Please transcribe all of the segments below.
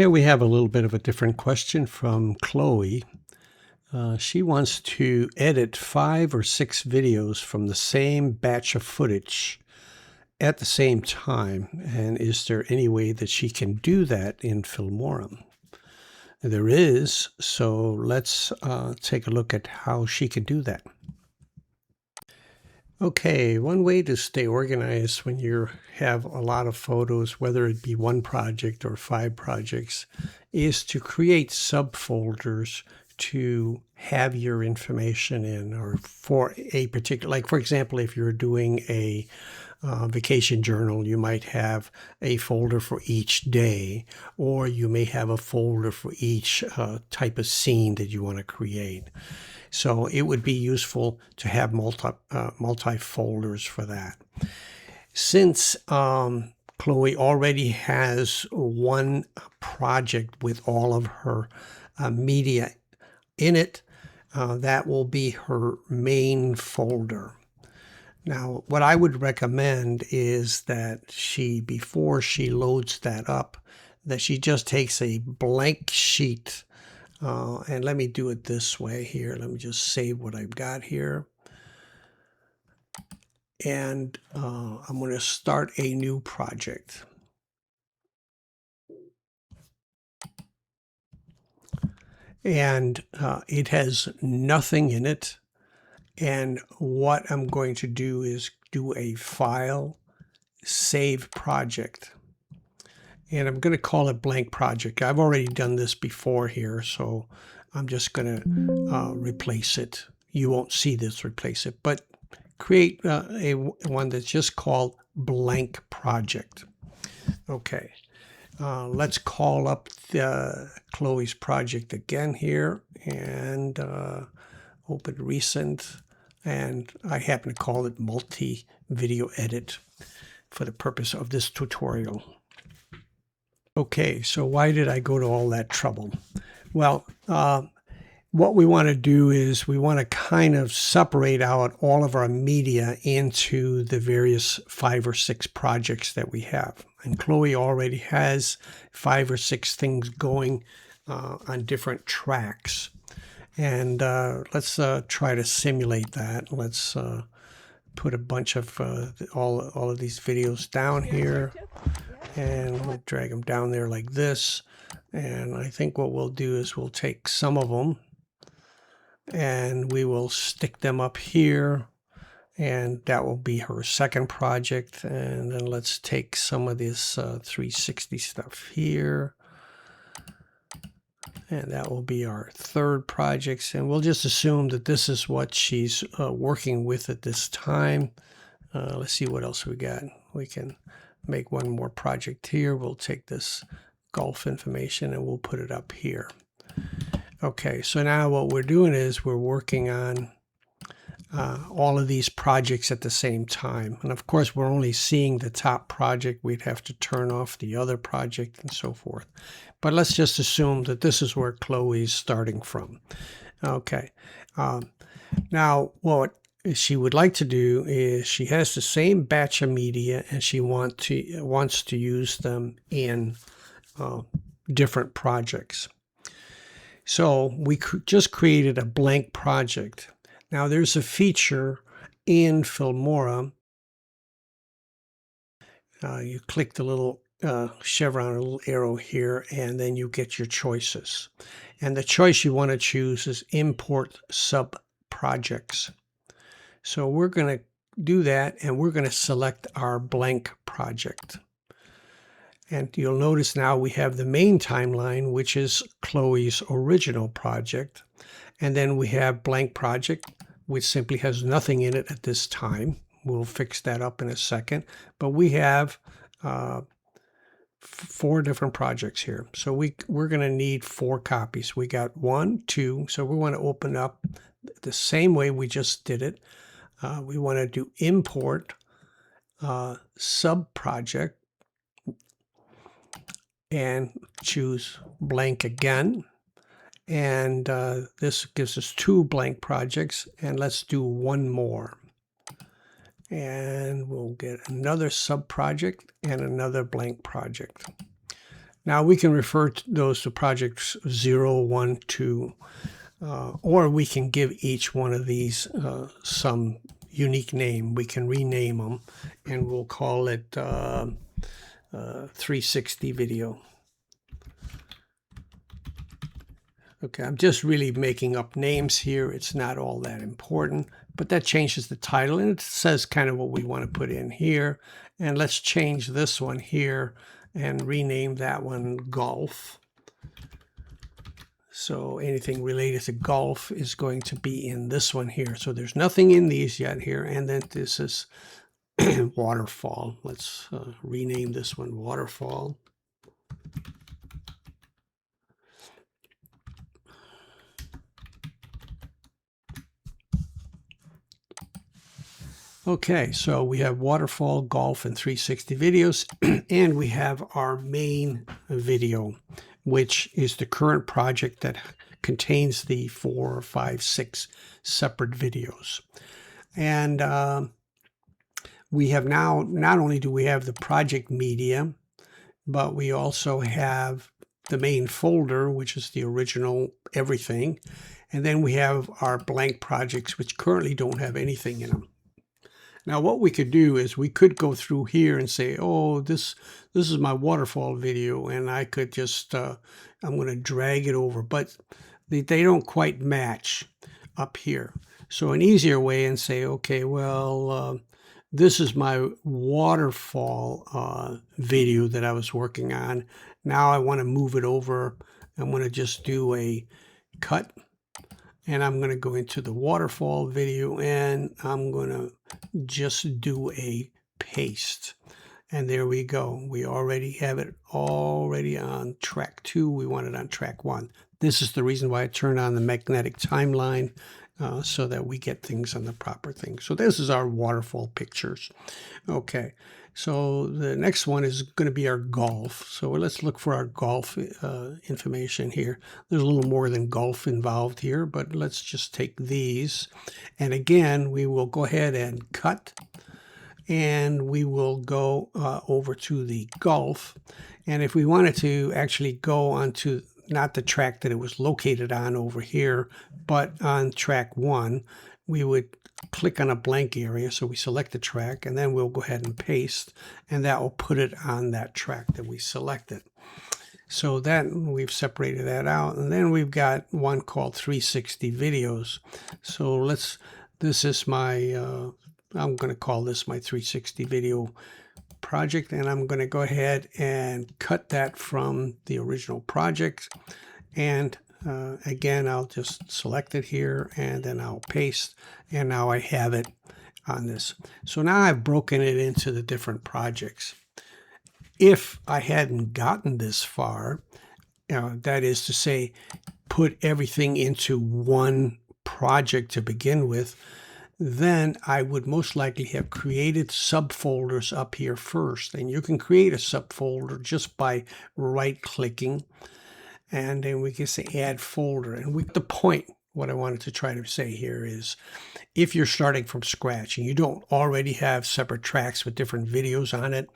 here we have a little bit of a different question from Chloe. She wants to edit 5 or 6 videos from the same batch of footage at the same time. And is there any way that she can do that in Filmora? There is, so let's take a look at how she can do that. Okay, one way to stay organized when you have a lot of photos, whether it be one project or 5 projects, is to create subfolders to have your information in, or for a particular, like for example, if you're doing a vacation journal, you might have a folder for each day, or you may have a folder for each type of scene that you want to create. So it would be useful to have multi folders for that. Since Chloe already has one project with all of her media in it, that will be her main folder. Now, what I would recommend is that before she loads that up, that she just takes a blank sheet. And let me do it this way here. Let me just save what I've got here. And I'm going to start a new project. And it has nothing in it. And what I'm going to do is do a file, save project. And I'm going to call it blank project. I've already done this before here, so I'm just going to replace it. You won't see this replace it, but create one that's just called blank project. Okay, let's call up Chloe's project again here and open recent. And I happen to call it multi-video edit for the purpose of this tutorial. Okay, so why did I go to all that trouble? Well, what we want to do is we want to kind of separate out all of our media into the various 5 or 6 projects that we have. And Chloe already has 5 or 6 things going on different tracks. And let's try to simulate that. Let's put a bunch of all of these videos down here. And we'll drag them down there like this. And I think what we'll do is we'll take some of them and we will stick them up here. And that will be her second project. And then let's take some of this 360 stuff here. And that will be our third project. And we'll just assume that this is what she's working with at this time. Let's see what else we got. We can make one more project here. We'll take this golf information and we'll put it up here. Okay, so now what we're doing is we're working on all of these projects at the same time. And of course, we're only seeing the top project. We'd have to turn off the other project and so forth. But let's just assume that this is where Chloe's starting from. Okay. Now, what she would like to do is she has the same batch of media and she wants to use them in different projects. So we just created a blank project. Now there's a feature in Filmora. You click the little chevron, a little arrow here, and then you get your choices. And the choice you want to choose is import sub projects. So we're going to do that, and we're going to select our blank project. And you'll notice now we have the main timeline, which is Chloe's original project. And then we have blank project, which simply has nothing in it at this time. We'll fix that up in a second. But we have 4 different projects here. So we're going to need 4 copies. We got 1, 2. So we want to open up the same way we just did it. We want to do import sub project and choose blank again. And this gives us 2 blank projects. And let's do 1 more. And we'll get another sub project and another blank project. Now we can refer to those to projects 0, 1, 2, or we can give each one of these some unique name. We can rename them, and we'll call it 360 video. Okay, I'm just really making up names here. It's not all that important, but that changes the title, and it says kind of what we want to put in here. And let's change this one here and rename that one golf. So anything related to golf is going to be in this one here. So there's nothing in these yet here. And then this is waterfall. Let's rename this one waterfall. Okay, so we have waterfall, golf, and 360 videos, and we have our main video, which is the current project that contains the 4, 5, 6 separate videos. And we have now, not only do we have the project media, but we also have the main folder, which is the original everything. And then we have our blank projects, which currently don't have anything in them. Now, what we could do is we could go through here and say, oh, this is my waterfall video, and I could just, I'm going to drag it over, but they don't quite match up here. So an easier way and say, okay, well, this is my waterfall video that I was working on. Now I want to move it over. I'm going to just do a cut. And I'm going to go into the waterfall video, and I'm going to just do a paste. And there we go. We already have it already on track 2. We want it on track 1. This is the reason why I turn on the magnetic timeline, so that we get things on the proper thing. So this is our waterfall pictures. Okay. So the next one is going to be our golf. So let's look for our golf information here. There's a little more than golf involved here, but let's just take these. And again, we will go ahead and cut, and we will go over to the golf. And if we wanted to actually go onto not the track that it was located on over here, but on track 1, we would click on a blank area. So we select the track, and then we'll go ahead and paste, and that will put it on that track that we selected. So then we've separated that out, and then we've got one called 360 videos. So this is my, I'm going to call this my 360 video project, and I'm going to go ahead and cut that from the original project. And again, I'll just select it here, and then I'll paste, and now I have it on this. So now I've broken it into the different projects. If I hadn't gotten this far, that is to say, put everything into one project to begin with, then I would most likely have created subfolders up here first. And you can create a subfolder just by right-clicking. And then we can say add folder. And the point, what I wanted to try to say here is, if you're starting from scratch and you don't already have separate tracks with different videos on it,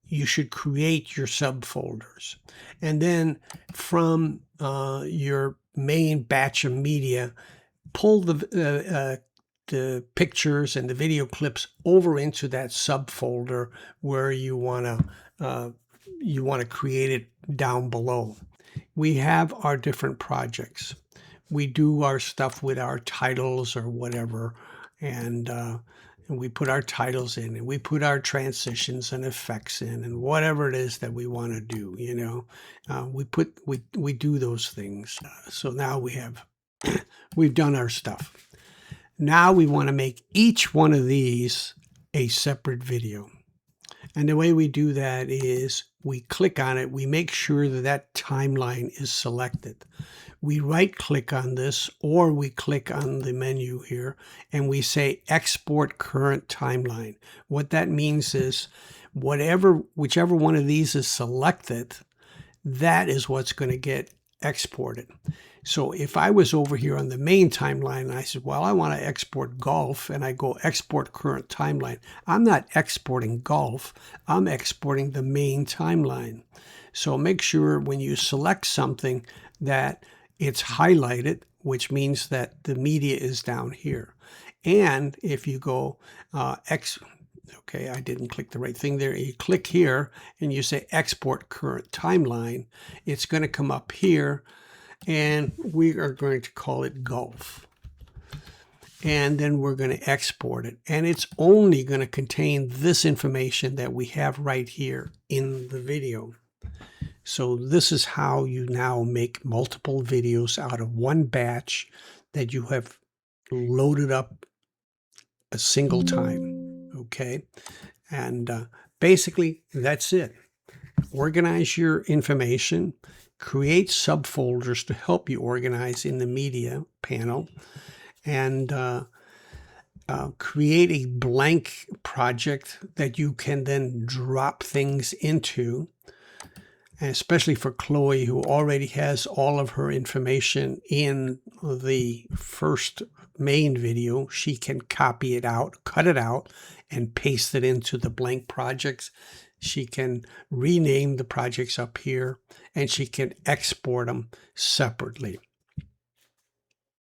you should create your subfolders. And then from your main batch of media, pull the pictures and the video clips over into that subfolder where you want to create it down below. We have our different projects. We do our stuff with our titles or whatever, and we put our titles in, and we put our transitions and effects in, and whatever it is that we want to do, we do those things. So now we've done our stuff. Now we want to make each one of these a separate video. And the way we do that is we click on it. We make sure that timeline is selected. We right-click on this, or we click on the menu here, and we say Export Current Timeline. What that means is whichever one of these is selected, that is what's going to get exported. So if I was over here on the main timeline and I said, well, I want to export golf, and I go export current timeline, I'm not exporting golf, I'm exporting the main timeline. So make sure when you select something that it's highlighted, which means that the media is down here. And if you go okay, I didn't click the right thing there. You click here and you say export current timeline. It's going to come up here, and we are going to call it Gulf. And then we're going to export it. And it's only going to contain this information that we have right here in the video. So this is how you now make multiple videos out of one batch that you have loaded up a single time. Okay. And basically that's it. Organize your information, create subfolders to help you organize in the media panel, and create a blank project that you can then drop things into. And especially for Chloe, who already has all of her information in the first main video, she can copy it out, cut it out, and paste it into the blank projects. She can rename the projects up here, and she can export them separately.